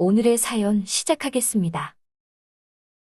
오늘의 사연 시작하겠습니다.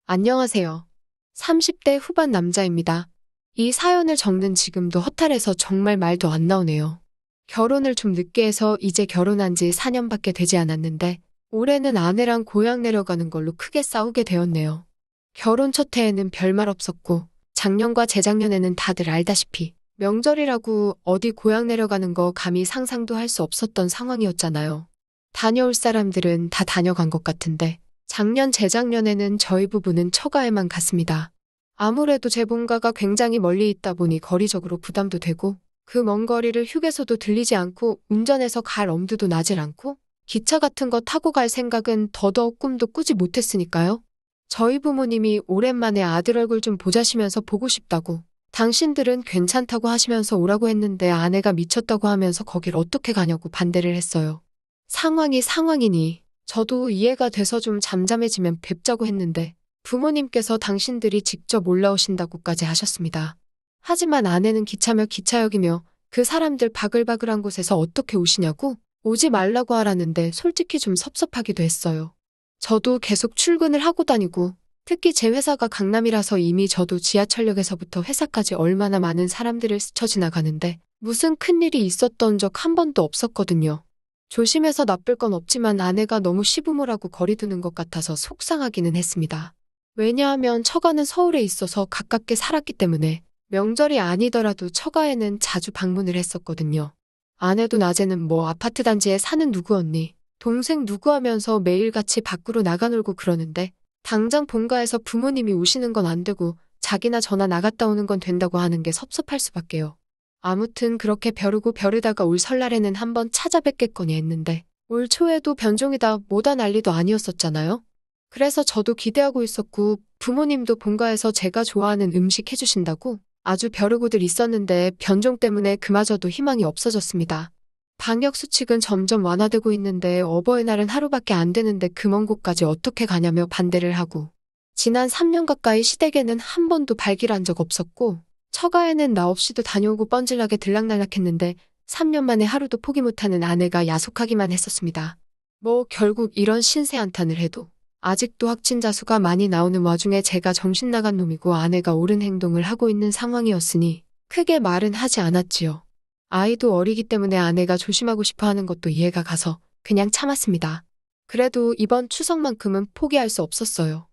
안녕하세요. 30대 후반 남자입니다. 이 사연을 적는 지금도 허탈해서 정말 말도 안 나오네요. 결혼을 좀 늦게 해서 이제 결혼한 지 4년밖에 되지 않았는데 올해는 아내랑 고향 내려가는 걸로 크게 싸우게 되었네요. 결혼 첫 해에는 별말 없었고 작년과 재작년에는 다들 알다시피 명절이라고 어디 고향 내려가는 거 감히 상상도 할 수 없었던 상황이었잖아요. 다녀올 사람들은 다 다녀간 것 같은데 작년, 재작년에는 저희 부부는 처가에만 갔습니다. 아무래도 제 본가가 굉장히 멀리 있다 보니 거리적으로 부담도 되고 그 먼 거리를 휴게소도 들리지 않고 운전해서 갈 엄두도 나질 않고 기차 같은 거 타고 갈 생각은 더더욱 꿈도 꾸지 못했으니까요. 저희 부모님이 오랜만에 아들 얼굴 좀 보자시면서 보고 싶다고 당신들은 괜찮다고 하시면서 오라고 했는데 아내가 미쳤다고 하면서 거길 어떻게 가냐고 반대를 했어요. 상황이 상황이니 저도 이해가 돼서 좀 잠잠해지면 뵙자고 했는데 부모님께서 당신들이 직접 올라오신다고까지 하셨습니다. 하지만 아내는 기차며 기차역이며 그 사람들 바글바글한 곳에서 어떻게 오시냐고 오지 말라고 하라는데 솔직히 좀 섭섭하기도 했어요. 저도 계속 출근을 하고 다니고 특히 제 회사가 강남이라서 이미 저도 지하철역에서부터 회사까지 얼마나 많은 사람들을 스쳐 지나가는데 무슨 큰일이 있었던 적 한 번도 없었거든요. 조심해서 나쁠 건 없지만 아내가 너무 시부모라고 거리두는 것 같아서 속상하기는 했습니다. 왜냐하면 처가는 서울에 있어서 가깝게 살았기 때문에 명절이 아니더라도 처가에는 자주 방문을 했었거든요. 아내도 낮에는 뭐 아파트 단지에 사는 누구 언니, 동생 누구 하면서 매일같이 밖으로 나가 놀고 그러는데 당장 본가에서 부모님이 오시는 건 안 되고 자기나 저나 나갔다 오는 건 된다고 하는 게 섭섭할 수밖에요. 아무튼 그렇게 벼르고 벼르다가 올 설날에는 한번 찾아뵙겠거니 했는데 올 초에도 변종이다 뭐다 난리도 아니었었잖아요. 그래서 저도 기대하고 있었고 부모님도 본가에서 제가 좋아하는 음식 해주신다고 아주 벼르고들 있었는데 변종 때문에 그마저도 희망이 없어졌습니다. 방역수칙은 점점 완화되고 있는데 어버이날은 하루밖에 안 되는데 그 먼 곳까지 어떻게 가냐며 반대를 하고 지난 3년 가까이 시댁에는 한 번도 발길한 적 없었고 처가에는 나 없이도 다녀오고 뻔질나게 들락날락했는데 3년 만에 하루도 포기 못하는 아내가 야속하기만 했었습니다. 뭐 결국 이런 신세한탄을 해도 아직도 확진자 수가 많이 나오는 와중에 제가 정신 나간 놈이고 아내가 옳은 행동을 하고 있는 상황이었으니 크게 말은 하지 않았지요. 아이도 어리기 때문에 아내가 조심하고 싶어 하는 것도 이해가 가서 그냥 참았습니다. 그래도 이번 추석만큼은 포기할 수 없었어요.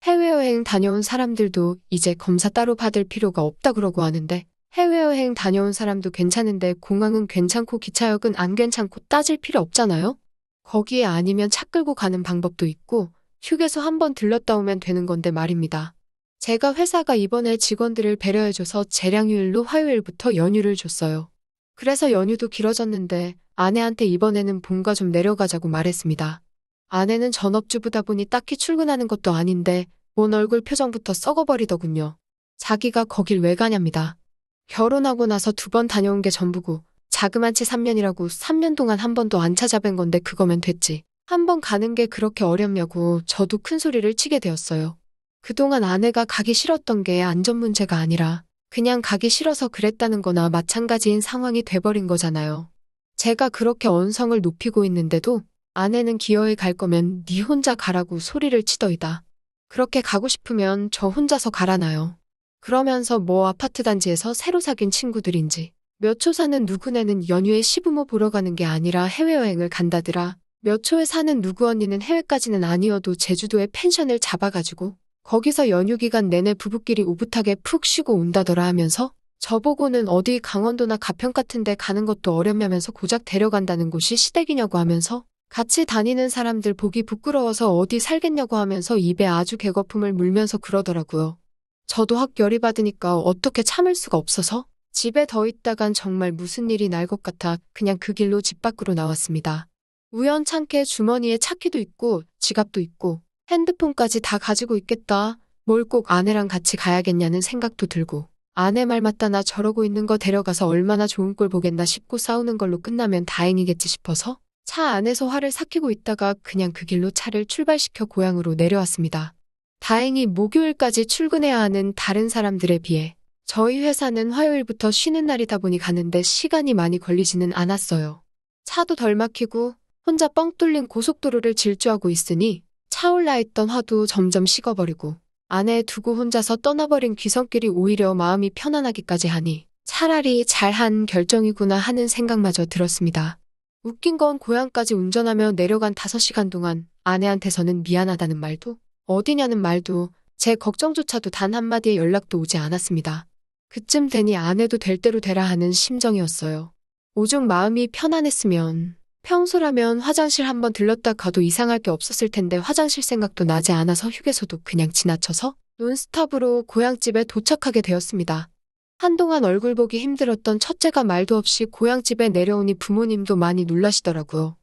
해외여행 다녀온 사람들도 이제 검사 따로 받을 필요가 없다 그러고 하는데 해외여행 다녀온 사람도 괜찮은데 공항은 괜찮고 기차역은 안 괜찮고 따질 필요 없잖아요? 거기에 아니면 차 끌고 가는 방법도 있고 휴게소 한번 들렀다 오면 되는 건데 말입니다. 제가 회사가 이번에 직원들을 배려해줘서 재량휴일로 화요일부터 연휴를 줬어요. 그래서 연휴도 길어졌는데 아내한테 이번에는 본가 좀 내려가자고 말했습니다. 아내는 전업주부다 보니 딱히 출근하는 것도 아닌데 온 얼굴 표정부터 썩어버리더군요. 자기가 거길 왜 가냐입니다. 결혼하고 나서 2번 다녀온 게 전부고 자그만치 3년이라고 3년 동안 한 번도 안 찾아뵌 건데 그거면 됐지. 한 번 가는 게 그렇게 어렵냐고 저도 큰 소리를 치게 되었어요. 그동안 아내가 가기 싫었던 게 안전 문제가 아니라 그냥 가기 싫어서 그랬다는 거나 마찬가지인 상황이 돼버린 거잖아요. 제가 그렇게 언성을 높이고 있는데도 아내는 기어이 갈 거면 네 혼자 가라고 소리를 치더이다. 그렇게 가고 싶으면 저 혼자서 가라나요. 그러면서 뭐 아파트 단지에서 새로 사귄 친구들인지 몇 초 사는 누구네는 연휴에 시부모 보러 가는 게 아니라 해외여행을 간다더라. 몇 초에 사는 누구 언니는 해외까지는 아니어도 제주도에 펜션을 잡아가지고 거기서 연휴 기간 내내 부부끼리 오붓하게 푹 쉬고 온다더라 하면서 저보고는 어디 강원도나 가평 같은 데 가는 것도 어렵냐면서 고작 데려간다는 곳이 시댁이냐고 하면서 같이 다니는 사람들 보기 부끄러워서 어디 살겠냐고 하면서 입에 아주 개거품을 물면서 그러더라고요. 저도 확 열이 받으니까 어떻게 참을 수가 없어서 집에 더 있다간 정말 무슨 일이 날 것 같아 그냥 그 길로 집 밖으로 나왔습니다. 우연찮게 주머니에 차키도 있고 지갑도 있고 핸드폰까지 다 가지고 있겠다. 뭘 꼭 아내랑 같이 가야겠냐는 생각도 들고 아내 말 맞다 나 저러고 있는 거 데려가서 얼마나 좋은 꼴 보겠나 싶고 싸우는 걸로 끝나면 다행이겠지 싶어서 차 안에서 화를 삭히고 있다가 그냥 그 길로 차를 출발시켜 고향으로 내려왔습니다. 다행히 목요일까지 출근해야 하는 다른 사람들에 비해 저희 회사는 화요일부터 쉬는 날이다 보니 가는데 시간이 많이 걸리지는 않았어요. 차도 덜 막히고 혼자 뻥 뚫린 고속도로를 질주하고 있으니 차올라 있던 화도 점점 식어버리고 아내 두고 혼자서 떠나버린 귀성길이 오히려 마음이 편안하기까지 하니 차라리 잘한 결정이구나 하는 생각마저 들었습니다. 웃긴 건 고향까지 운전하며 내려간 5시간 동안 아내한테서는 미안하다는 말도 어디냐는 말도 제 걱정조차도 단 한마디의 연락도 오지 않았습니다. 그쯤 되니 아내도 될 대로 되라 하는 심정이었어요. 오죽 마음이 편안했으면 평소라면 화장실 한번 들렀다 가도 이상할 게 없었을 텐데 화장실 생각도 나지 않아서 휴게소도 그냥 지나쳐서 논스톱으로 고향집에 도착하게 되었습니다. 한동안 얼굴 보기 힘들었던 첫째가 말도 없이 고향집에 내려오니 부모님도 많이 놀라시더라고요.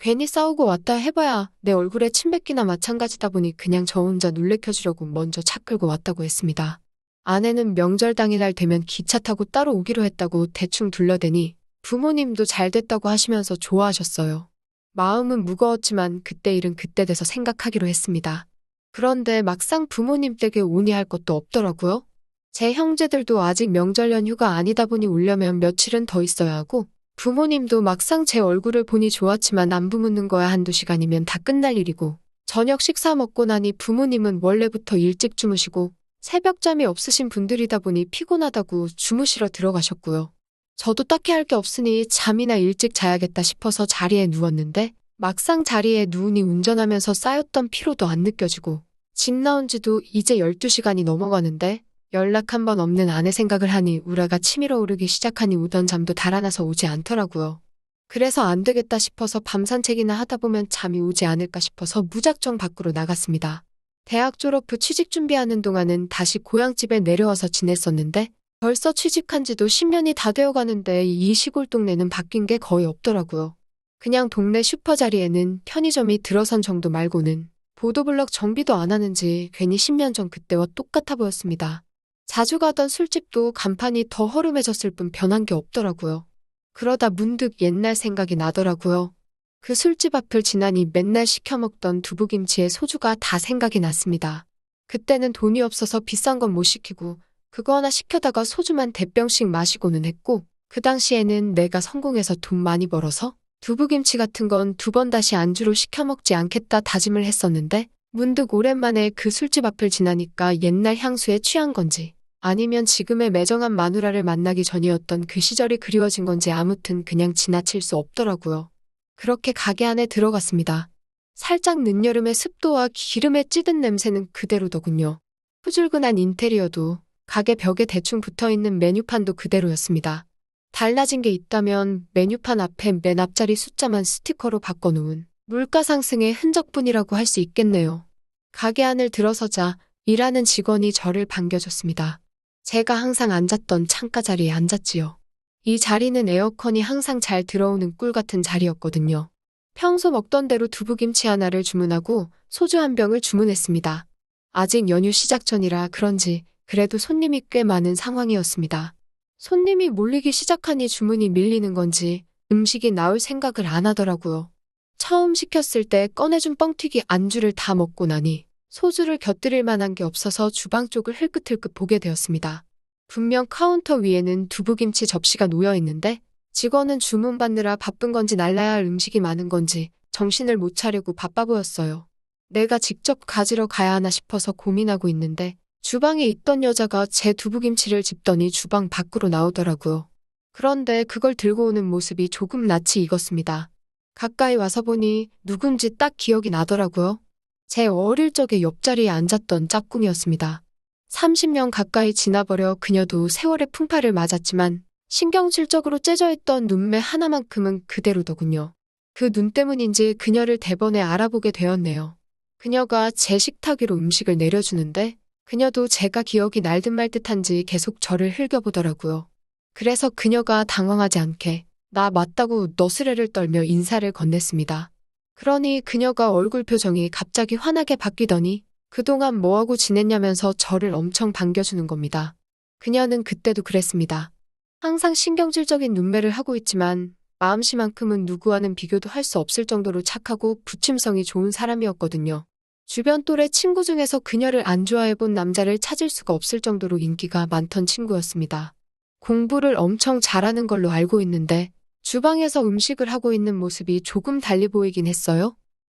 괜히 싸우고 왔다 해봐야 내 얼굴에 침 뱉기나 마찬가지다 보니 그냥 저 혼자 놀래켜주려고 먼저 차 끌고 왔다고 했습니다. 아내는 명절 당일날 되면 기차 타고 따로 오기로 했다고 대충 둘러대니 부모님도 잘 됐다고 하시면서 좋아하셨어요. 마음은 무거웠지만 그때 일은 그때 돼서 생각하기로 했습니다. 그런데 막상 부모님 댁에 오니 할 것도 없더라고요. 제 형제들도 아직 명절 연휴가 아니다 보니 오려면 며칠은 더 있어야 하고 부모님도 막상 제 얼굴을 보니 좋았지만 안부 묻는 거야 한두 시간이면 다 끝날 일이고 저녁 식사 먹고 나니 부모님은 원래부터 일찍 주무시고 새벽잠이 없으신 분들이다 보니 피곤하다고 주무시러 들어가셨고요. 저도 딱히 할 게 없으니 잠이나 일찍 자야겠다 싶어서 자리에 누웠는데 막상 자리에 누우니 운전하면서 쌓였던 피로도 안 느껴지고 집 나온 지도 이제 12시간이 넘어가는데 연락 한 번 없는 아내 생각을 하니 우라가 치밀어 오르기 시작하니 오던 잠도 달아나서 오지 않더라고요. 그래서 안 되겠다 싶어서 밤 산책이나 하다 보면 잠이 오지 않을까 싶어서 무작정 밖으로 나갔습니다. 대학 졸업 후 취직 준비하는 동안은 다시 고향집에 내려와서 지냈었는데 벌써 취직한 지도 10년이 다 되어가는데 이 시골 동네는 바뀐 게 거의 없더라고요. 그냥 동네 슈퍼 자리에는 편의점이 들어선 정도 말고는 보도블럭 정비도 안 하는지 괜히 10년 전 그때와 똑같아 보였습니다. 자주 가던 술집도 간판이 더 허름해졌을 뿐 변한 게 없더라고요. 그러다 문득 옛날 생각이 나더라고요. 그 술집 앞을 지나니 맨날 시켜 먹던 두부김치에 소주가 다 생각이 났습니다. 그때는 돈이 없어서 비싼 건 못 시키고 그거 하나 시켜다가 소주만 대병씩 마시고는 했고 그 당시에는 내가 성공해서 돈 많이 벌어서 두부김치 같은 건 2번 다시 안주로 시켜 먹지 않겠다 다짐을 했었는데 문득 오랜만에 그 술집 앞을 지나니까 옛날 향수에 취한 건지 아니면 지금의 매정한 마누라를 만나기 전이었던 그 시절이 그리워진 건지 아무튼 그냥 지나칠 수 없더라고요. 그렇게 가게 안에 들어갔습니다. 살짝 늦여름의 습도와 기름에 찌든 냄새는 그대로더군요. 후줄근한 인테리어도 가게 벽에 대충 붙어있는 메뉴판도 그대로였습니다. 달라진 게 있다면 메뉴판 앞에 맨 앞자리 숫자만 스티커로 바꿔놓은 물가 상승의 흔적뿐이라고 할 수 있겠네요. 가게 안을 들어서자 일하는 직원이 저를 반겨줬습니다. 제가 항상 앉았던 창가 자리에 앉았지요. 이 자리는 에어컨이 항상 잘 들어오는 꿀 같은 자리였거든요. 평소 먹던 대로 두부김치 하나를 주문하고 소주 한 병을 주문했습니다. 아직 연휴 시작 전이라 그런지 그래도 손님이 꽤 많은 상황이었습니다. 손님이 몰리기 시작하니 주문이 밀리는 건지 음식이 나올 생각을 안 하더라고요. 처음 시켰을 때 꺼내준 뻥튀기 안주를 다 먹고 나니 소주를 곁들일 만한 게 없어서 주방 쪽을 흘끗흘끗 보게 되었습니다. 분명 카운터 위에는 두부김치 접시가 놓여 있는데 직원은 주문 받느라 바쁜 건지 날라야 할 음식이 많은 건지 정신을 못 차리고 바빠 보였어요. 내가 직접 가지러 가야 하나 싶어서 고민하고 있는데 주방에 있던 여자가 제 두부김치를 집더니 주방 밖으로 나오더라고요. 그런데 그걸 들고 오는 모습이 조금 낯이 익었습니다. 가까이 와서 보니 누군지 딱 기억이 나더라고요. 제 어릴 적에 옆자리에 앉았던 짝꿍이었습니다. 30년 가까이 지나버려 그녀도 세월의 풍파를 맞았지만 신경질적으로 째져있던 눈매 하나만큼은 그대로더군요. 그 눈 때문인지 그녀를 대번에 알아보게 되었네요. 그녀가 제 식탁 위로 음식을 내려주는데 그녀도 제가 기억이 날듯 말듯한지 계속 저를 흘겨보더라고요. 그래서 그녀가 당황하지 않게 나 맞다고 너스레를 떨며 인사를 건넸습니다. 그러니 그녀가 얼굴 표정이 갑자기 환하게 바뀌더니 그동안 뭐하고 지냈냐면서 저를 엄청 반겨주는 겁니다. 그녀는 그때도 그랬습니다. 항상 신경질적인 눈매를 하고 있지만 마음씨만큼은 누구와는 비교도 할 수 없을 정도로 착하고 부침성이 좋은 사람이었거든요. 주변 또래 친구 중에서 그녀를 안 좋아해본 남자를 찾을 수가 없을 정도로 인기가 많던 친구였습니다. 공부를 엄청 잘하는 걸로 알고 있는데 주방에서 음식을 하고 있는 모습이 조금 달리 보이긴 했어요.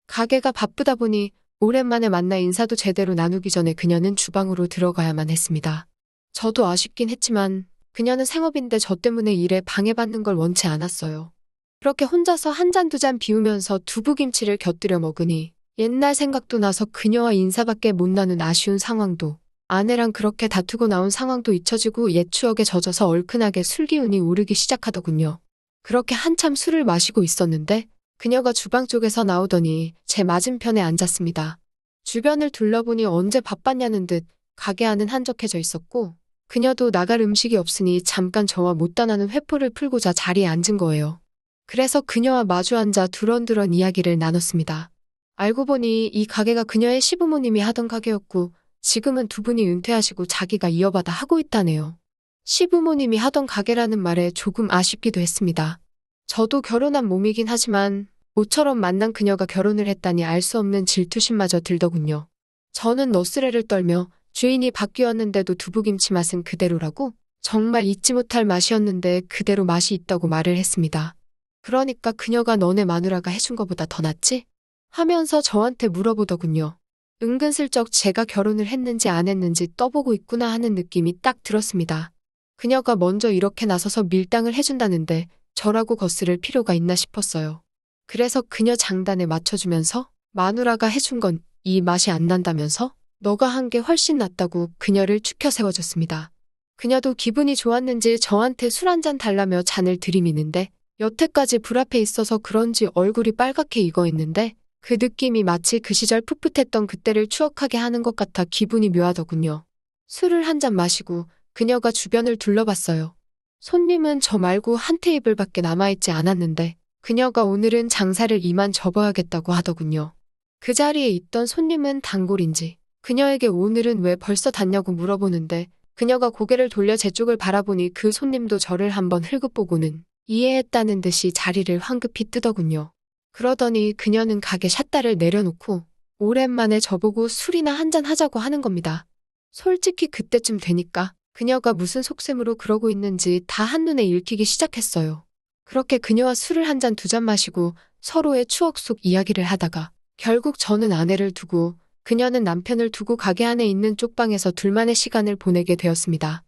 가게가 바쁘다 보니 오랜만에 만나 인사도 제대로 나누기 전에 그녀는 주방으로 들어가야만 했습니다. 저도 아쉽긴 했지만 그녀는 생업인데 저 때문에 일에 방해받는 걸 원치 않았어요. 그렇게 혼자서 한 잔 두 잔 비우면서 두부김치를 곁들여 먹으니 옛날 생각도 나서 그녀와 인사밖에 못 나눈 아쉬운 상황도, 아내랑 그렇게 다투고 나온 상황도 잊혀지고 옛 추억에 젖어서 얼큰하게 술기운이 오르기 시작하더군요. 그렇게 한참 술을 마시고 있었는데 그녀가 주방 쪽에서 나오더니 제 맞은편에 앉았습니다. 주변을 둘러보니 언제 바빴냐는 듯 가게 안은 한적해져 있었고 그녀도 나갈 음식이 없으니 잠깐 저와 못다나는 회포를 풀고자 자리에 앉은 거예요. 그래서 그녀와 마주 앉아 두런두런 이야기를 나눴습니다. 알고 보니 이 가게가 그녀의 시부모님이 하던 가게였고 지금은 두 분이 은퇴하시고 자기가 이어받아 하고 있다네요. 시부모님이 하던 가게라는 말에 조금 아쉽기도 했습니다. 저도 결혼한 몸이긴 하지만 모처럼 만난 그녀가 결혼을 했다니 알 수 없는 질투심마저 들더군요. 저는 너스레를 떨며 주인이 바뀌었는데도 두부김치 맛은 그대로라고? 정말 잊지 못할 맛이었는데 그대로 맛이 있다고 말을 했습니다. 그러니까 그녀가 너네 마누라가 해준 거보다 더 낫지? 하면서 저한테 물어보더군요. 은근슬쩍 제가 결혼을 했는지 안 했는지 떠보고 있구나 하는 느낌이 딱 들었습니다. 그녀가 먼저 이렇게 나서서 밀당을 해준다는데 저라고 거스를 필요가 있나 싶었어요. 그래서 그녀 장단에 맞춰주면서 마누라가 해준 건 이 맛이 안 난다면서? 너가 한 게 훨씬 낫다고 그녀를 추켜 세워줬습니다. 그녀도 기분이 좋았는지 저한테 술 한 잔 달라며 잔을 들이미는데 여태까지 불 앞에 있어서 그런지 얼굴이 빨갛게 익어 있는데 그 느낌이 마치 그 시절 풋풋했던 그때를 추억하게 하는 것 같아 기분이 묘하더군요. 술을 한 잔 마시고 그녀가 주변을 둘러봤어요. 손님은 저 말고 한 테이블밖에 남아있지 않았는데 그녀가 오늘은 장사를 이만 접어야겠다고 하더군요. 그 자리에 있던 손님은 단골인지 그녀에게 오늘은 왜 벌써 닫냐고 물어보는데 그녀가 고개를 돌려 제 쪽을 바라보니 그 손님도 저를 한번 흘긋보고는 이해했다는 듯이 자리를 황급히 뜨더군요. 그러더니 그녀는 가게 샷다를 내려놓고 오랜만에 저보고 술이나 한잔 하자고 하는 겁니다. 솔직히 그때쯤 되니까 그녀가 무슨 속셈으로 그러고 있는지 다 한눈에 읽히기 시작했어요. 그렇게 그녀와 술을 한 잔 두 잔 마시고 서로의 추억 속 이야기를 하다가 결국 저는 아내를 두고 그녀는 남편을 두고 가게 안에 있는 쪽방에서 둘만의 시간을 보내게 되었습니다.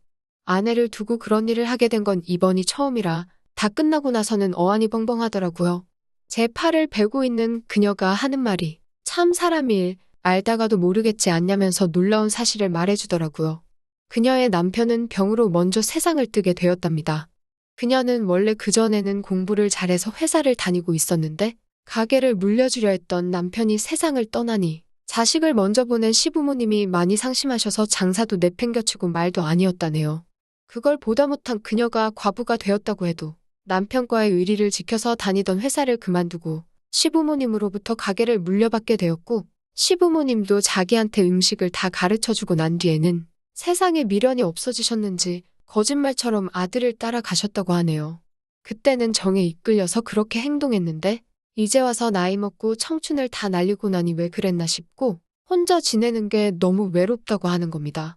아내를 두고 그런 일을 하게 된 건 이번이 처음이라 다 끝나고 나서는 어안이 벙벙하더라고요. 제 팔을 베고 있는 그녀가 하는 말이 참 사람일 알다가도 모르겠지 않냐면서 놀라운 사실을 말해주더라고요. 그녀의 남편은 병으로 먼저 세상을 뜨게 되었답니다. 그녀는 원래 그전에는 공부를 잘해서 회사를 다니고 있었는데 가게를 물려주려 했던 남편이 세상을 떠나니 자식을 먼저 보낸 시부모님이 많이 상심하셔서 장사도 내팽겨치고 말도 아니었다네요. 그걸 보다 못한 그녀가 과부가 되었다고 해도 남편과의 의리를 지켜서 다니던 회사를 그만두고 시부모님으로부터 가게를 물려받게 되었고 시부모님도 자기한테 음식을 다 가르쳐주고 난 뒤에는 세상에 미련이 없어지셨는지 거짓말처럼 아들을 따라 가셨다고 하네요. 그때는 정에 이끌려서 그렇게 행동했는데 이제 와서 나이 먹고 청춘을 다 날리고 나니 왜 그랬나 싶고 혼자 지내는 게 너무 외롭다고 하는 겁니다.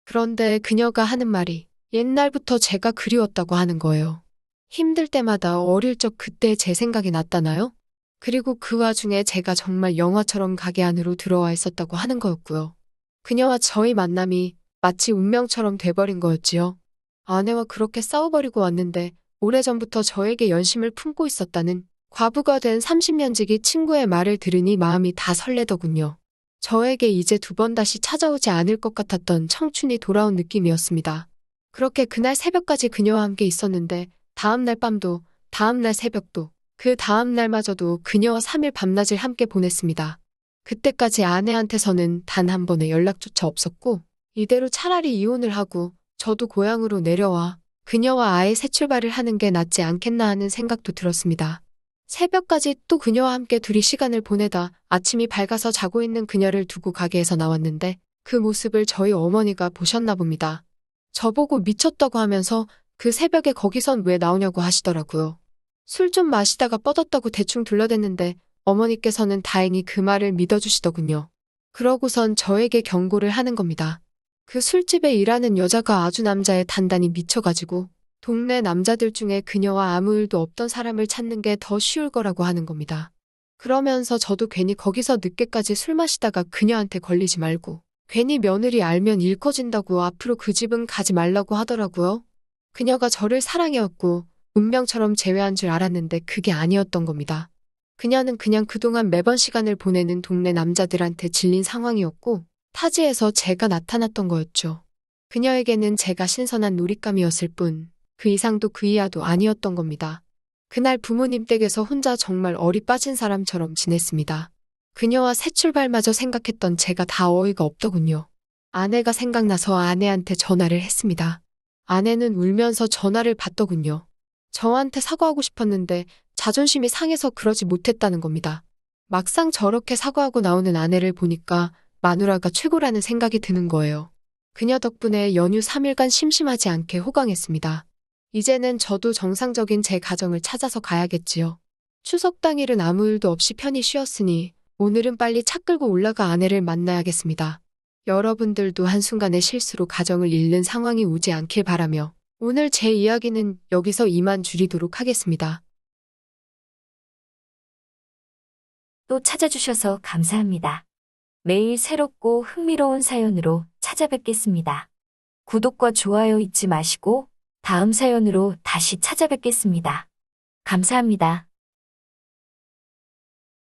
그런데 그녀가 하는 말이 옛날부터 제가 그리웠다고 하는 거예요. 힘들 때마다 어릴 적 그때 제 생각이 났다나요? 그리고 그 와중에 제가 정말 영화처럼 가게 안으로 들어와 있었다고 하는 거였고요. 그녀와 저의 만남이 마치 운명처럼 돼버린 거였지요. 아내와 그렇게 싸워버리고 왔는데 오래전부터 저에게 연심을 품고 있었다는 과부가 된 30년지기 친구의 말을 들으니 마음이 다 설레더군요. 저에게 이제 두 번 다시 찾아오지 않을 것 같았던 청춘이 돌아온 느낌이었습니다. 그렇게 그날 새벽까지 그녀와 함께 있었는데 다음날 밤도, 다음날 새벽도, 그 다음날마저도 그녀와 3일 밤낮을 함께 보냈습니다. 그때까지 아내한테서는 단 한 번의 연락조차 없었고 이대로 차라리 이혼을 하고 저도 고향으로 내려와 그녀와 아예 새 출발을 하는 게 낫지 않겠나 하는 생각도 들었습니다. 새벽까지 또 그녀와 함께 둘이 시간을 보내다 아침이 밝아서 자고 있는 그녀를 두고 가게에서 나왔는데 그 모습을 저희 어머니가 보셨나 봅니다. 저보고 미쳤다고 하면서 그 새벽에 거기선 왜 나오냐고 하시더라고요. 술 좀 마시다가 뻗었다고 대충 둘러댔는데 어머니께서는 다행히 그 말을 믿어주시더군요. 그러고선 저에게 경고를 하는 겁니다. 그 술집에 일하는 여자가 아주 남자에 단단히 미쳐가지고 동네 남자들 중에 그녀와 아무 일도 없던 사람을 찾는 게 더 쉬울 거라고 하는 겁니다. 그러면서 저도 괜히 거기서 늦게까지 술 마시다가 그녀한테 걸리지 말고 괜히 며느리 알면 일 커진다고 앞으로 그 집은 가지 말라고 하더라고요. 그녀가 저를 사랑해왔고 운명처럼 재회한 줄 알았는데 그게 아니었던 겁니다. 그녀는 그냥 그동안 매번 시간을 보내는 동네 남자들한테 질린 상황이었고 타지에서 제가 나타났던 거였죠. 그녀에게는 제가 신선한 놀잇감이었을 뿐 그 이상도 그 이하도 아니었던 겁니다. 그날 부모님 댁에서 혼자 정말 얼이 빠진 사람처럼 지냈습니다. 그녀와 새 출발마저 생각했던 제가 다 어이가 없더군요. 아내가 생각나서 아내한테 전화를 했습니다. 아내는 울면서 전화를 받더군요. 저한테 사과하고 싶었는데 자존심이 상해서 그러지 못했다는 겁니다. 막상 저렇게 사과하고 나오는 아내를 보니까 마누라가 최고라는 생각이 드는 거예요. 그녀 덕분에 연휴 3일간 심심하지 않게 호강했습니다. 이제는 저도 정상적인 제 가정을 찾아서 가야겠지요. 추석 당일은 아무 일도 없이 편히 쉬었으니 오늘은 빨리 차 끌고 올라가 아내를 만나야겠습니다. 여러분들도 한순간의 실수로 가정을 잃는 상황이 오지 않길 바라며 오늘 제 이야기는 여기서 이만 줄이도록 하겠습니다. 또 찾아주셔서 감사합니다. 매일 새롭고 흥미로운 사연으로 찾아뵙겠습니다. 구독과 좋아요 잊지 마시고 다음 사연으로 다시 찾아뵙겠습니다. 감사합니다.